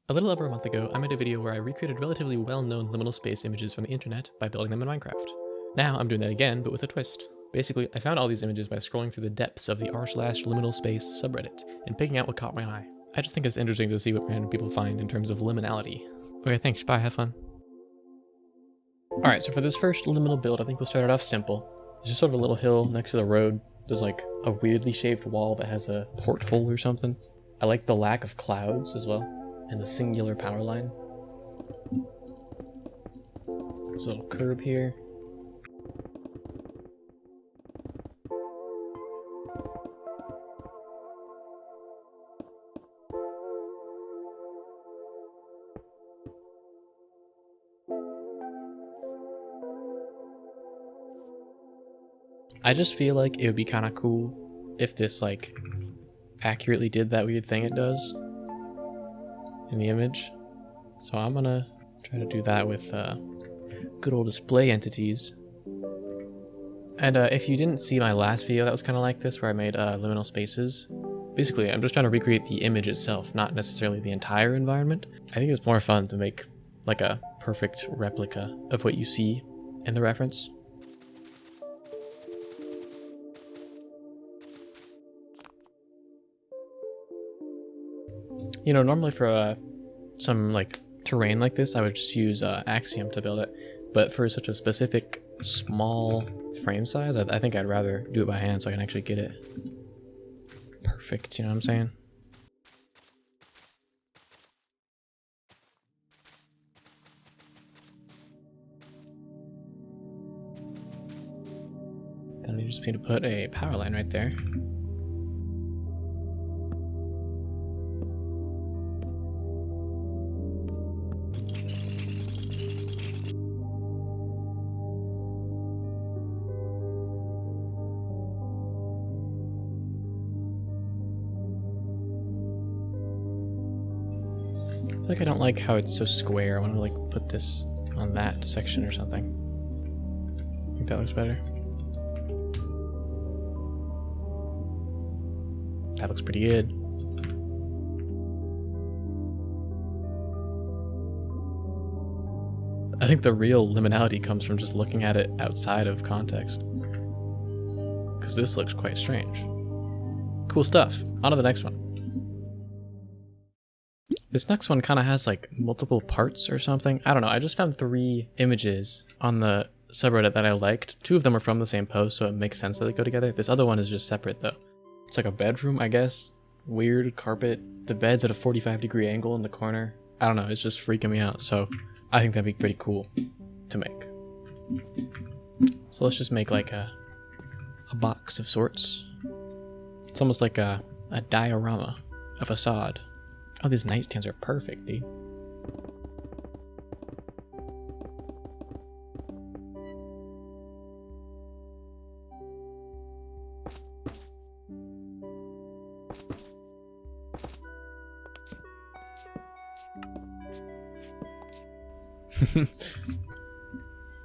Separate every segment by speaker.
Speaker 1: A little over a month ago, I made a video where I recreated relatively well-known liminal space images from the internet by building them in Minecraft. Now I'm doing that again, but with a twist. Basically, I found all these images by scrolling through the depths of the r/liminal space subreddit and picking out what caught my eye. I just think it's interesting to see what random people find in terms of liminality. Okay, thanks, bye, have fun. Alright, so for this first liminal build, I think we'll start it off simple. There's just sort of a little hill next to the road. There's like a weirdly shaped wall that has a porthole or something. I like the lack of clouds as well, and the singular power line. There's a little curb here. I just feel like it would be kind of cool if this like accurately did that weird thing it does in the image. So I'm gonna try to do that with good old display entities. And if you didn't see my last video that was kind of like this, where I made liminal spaces, basically I'm just trying to recreate the image itself, not necessarily the entire environment. I think it's more fun to make like a perfect replica of what you see in the reference. You know, normally for some like terrain like this, I would just use Axiom to build it. But for such a specific small frame size, I think I'd rather do it by hand so I can actually get it perfect, you know what I'm saying? Then we just need to put a power line right there. I feel like I don't like how it's so square. I want to like put this on that section or something. I think that looks better. That looks pretty good. I think the real liminality comes from just looking at it outside of context. Because this looks quite strange. Cool stuff. On to the next one. This next one kind of has like multiple parts or something. I don't know. I just found 3 images on the subreddit that I liked. 2 of them are from the same post, so it makes sense that they go together. This other one is just separate though. It's like a bedroom, I guess. Weird carpet. The bed's at a 45-degree angle in the corner. I don't know. It's just freaking me out. So I think that'd be pretty cool to make. So let's just make like a box of sorts. It's almost like a diorama, a facade. Oh, these nightstands are perfect, dude. This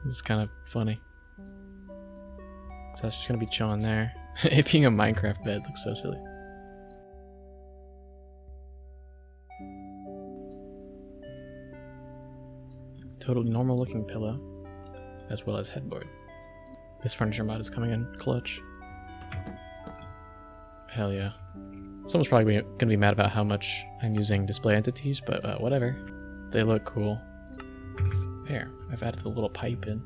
Speaker 1: is kind of funny. So that's just gonna be chilling there. It being a Minecraft bed looks so silly. Totally normal looking pillow, as well as headboard. This furniture mod is coming in clutch. Hell yeah. Someone's probably gonna be mad about how much I'm using display entities, but whatever. They look cool. There, I've added a little pipe in.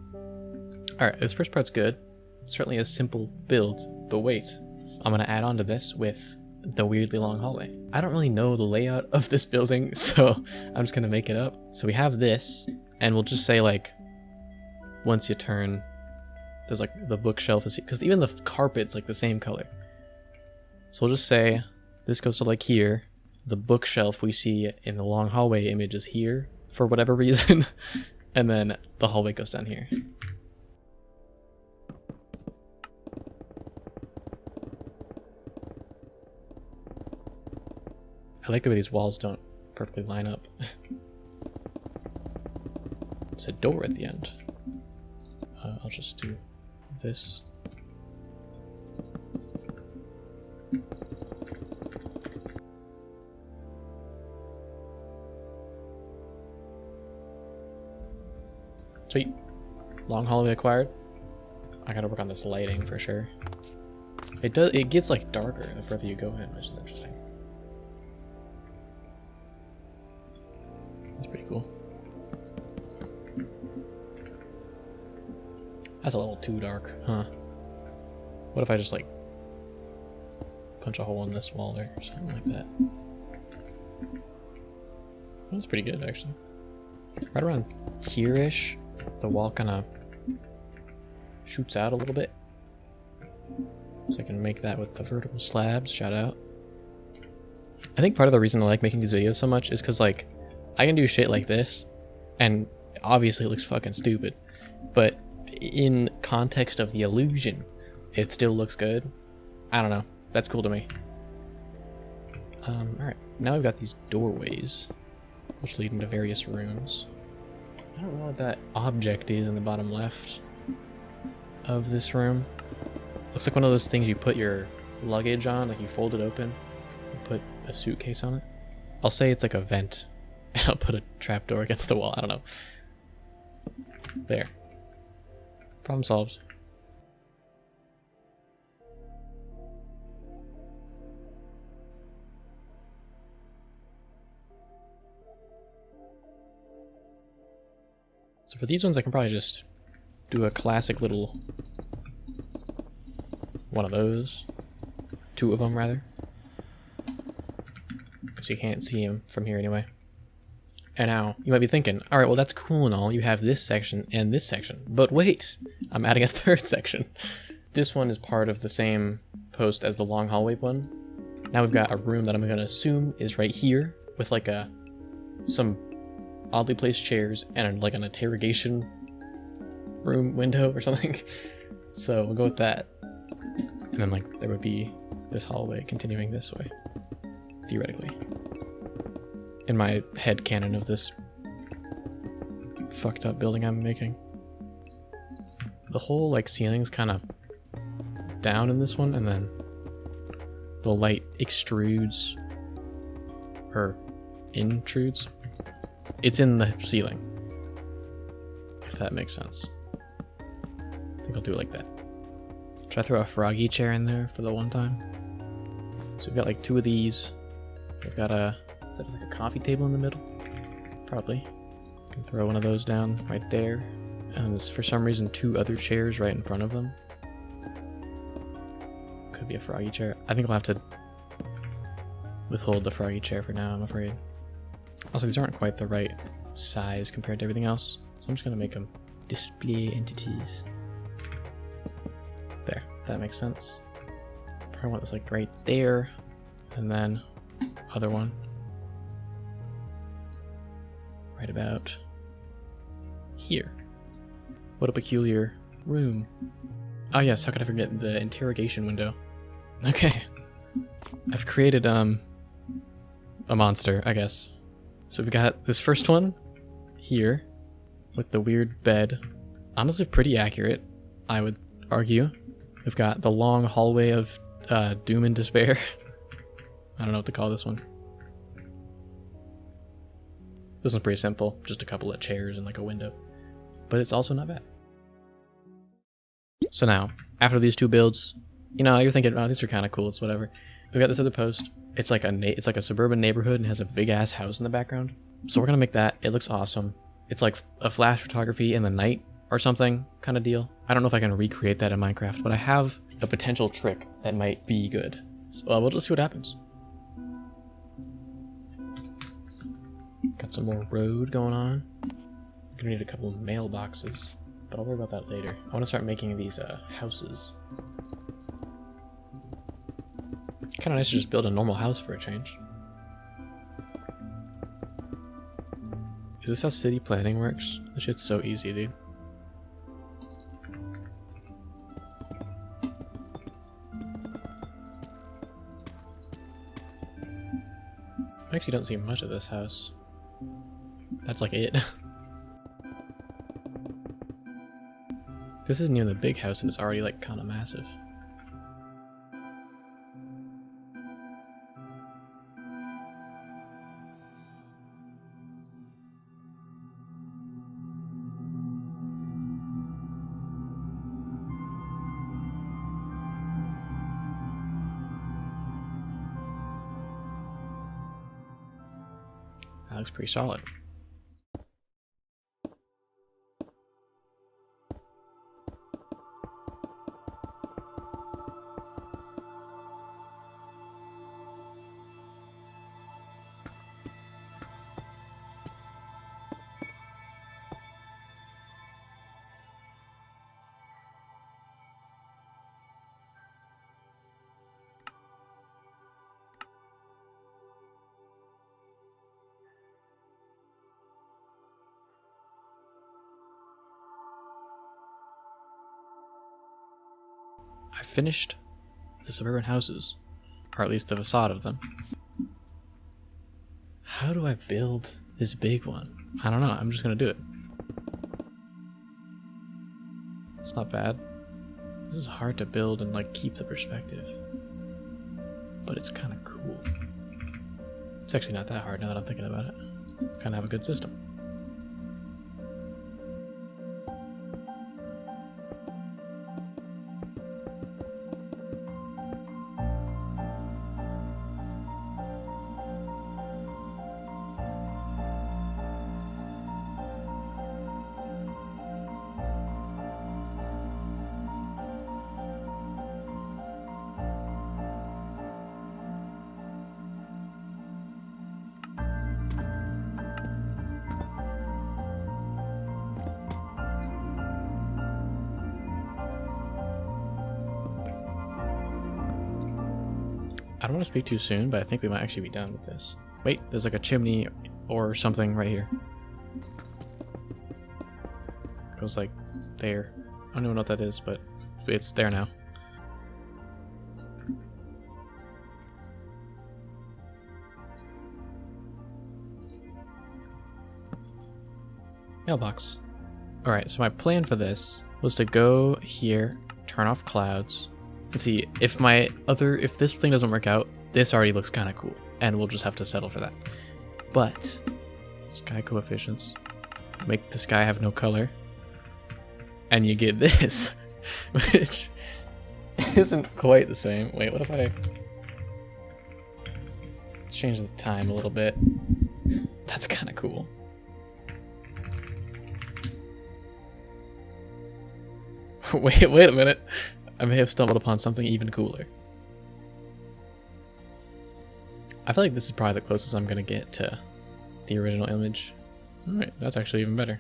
Speaker 1: Alright, this first part's good. Certainly a simple build, but wait. I'm gonna add on to this with the weirdly long hallway. I don't really know the layout of this building, so I'm just gonna make it up. So we have this, and we'll just say like, once you turn, there's like the bookshelf is, because even the carpet's like the same color. So we'll just say, this goes to like here. The bookshelf we see in the long hallway image is here, for whatever reason. And then the hallway goes down here. I like the way these walls don't perfectly line up. It's a door at the end. I'll just do this. Sweet. Long hallway acquired. I gotta work on this lighting for sure. It gets like darker the further you go in, which is interesting. That's pretty cool. That's a little too dark, huh? What if I just like punch a hole in this wall or something like that? That's pretty good, actually. Right around here-ish, the wall kind of shoots out a little bit. So I can make that with the vertical slabs, shout out. I think part of the reason I like making these videos so much is because, like, I can do shit like this, and obviously it looks fucking stupid, but in context of the illusion, it still looks good. I don't know. That's cool to me. Alright, now we've got these doorways, which lead into various rooms. I don't know what that object is in the bottom left of this room. Looks like one of those things you put your luggage on, like you fold it open and put a suitcase on it. I'll say it's like a vent. I'll put a trapdoor against the wall. I don't know. There. Problem solved. So for these ones, I can probably just do a classic little one of those. Two of them, rather. Because you can't see them from here anyway. And now, you might be thinking, alright, well that's cool and all, you have this section and this section. But wait, I'm adding a third section. This one is part of the same post as the long hallway one. Now we've got a room that I'm going to assume is right here, with like some oddly placed chairs and like an interrogation room window or something. So we'll go with that. And then like there would be this hallway continuing this way, theoretically. In my head canon of this fucked up building I'm making. The whole like ceiling's kind of down in this one, and then the light extrudes or intrudes. It's in the ceiling, if that makes sense. I think I'll do it like that. Should I throw a froggy chair in there for the one time? So we've got like two of these. We've got is that like a coffee table in the middle? Probably. Can throw one of those down right there. And there's for some reason two other chairs right in front of them. Could be a froggy chair. I think I'll have to withhold the froggy chair for now, I'm afraid. Also, these aren't quite the right size compared to everything else, so I'm just gonna make them display entities. There, that makes sense. Probably want this like right there, and then other one right about here. What a peculiar room. Oh yes, how could I forget the interrogation window? Okay. I've created a monster, I guess. So we've got this first one here with the weird bed. Honestly pretty accurate, I would argue. We've got the long hallway of doom and despair. I don't know what to call this one. This one's pretty simple, just a couple of chairs and like a window. But it's also not bad. So now, after these two builds, you know, you're thinking, oh, these are kind of cool, it's whatever. We've got this other post. It's like a suburban neighborhood and has a big ass house in the background. So we're gonna make that. It looks awesome. It's like a flash photography in the night or something kind of deal. I don't know if I can recreate that in Minecraft, but I have a potential trick that might be good. So we'll just see what happens. Got some more road going on. I'm gonna need a couple of mailboxes, but I'll worry about that later. I want to start making these houses. Kind of nice to just build a normal house for a change. Is this how city planning works? This shit's so easy, dude. I actually don't see much of this house. That's like it. This is near the big house and it's already like kind of massive. That looks pretty solid. I finished the suburban houses, or at least the facade of them. How do I build this big one? I don't know, I'm just gonna do it. It's not bad. This is hard to build and like keep the perspective, but it's kind of cool. It's actually not that hard now that I'm thinking about it. Kind of have a good system. I don't want to speak too soon, but I think we might actually be done with this. Wait, there's like a chimney or something right here. It goes like there. I don't even know what that is, but it's there now. Mailbox. Alright, so my plan for this was to go here, turn off clouds, and see if if this thing doesn't work out, this already looks kind of cool, and we'll just have to settle for that. But sky coefficients make the sky have no color, and you get this, which isn't quite the same. Wait, what if I change the time a little bit? That's kind of cool. Wait a minute. I may have stumbled upon something even cooler. I feel like this is probably the closest I'm going to get to the original image. Alright, that's actually even better.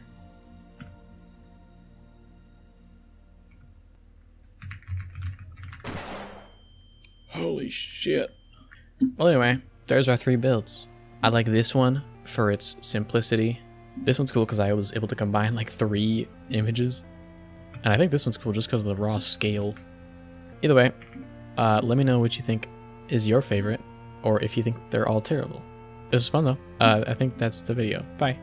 Speaker 1: Holy shit. Well, anyway, there's our 3 builds. I like this one for its simplicity. This one's cool because I was able to combine like 3 images. And I think this one's cool just because of the raw scale. Either way, let me know what you think is your favorite, or if you think they're all terrible. This was fun though. I think that's the video. Bye.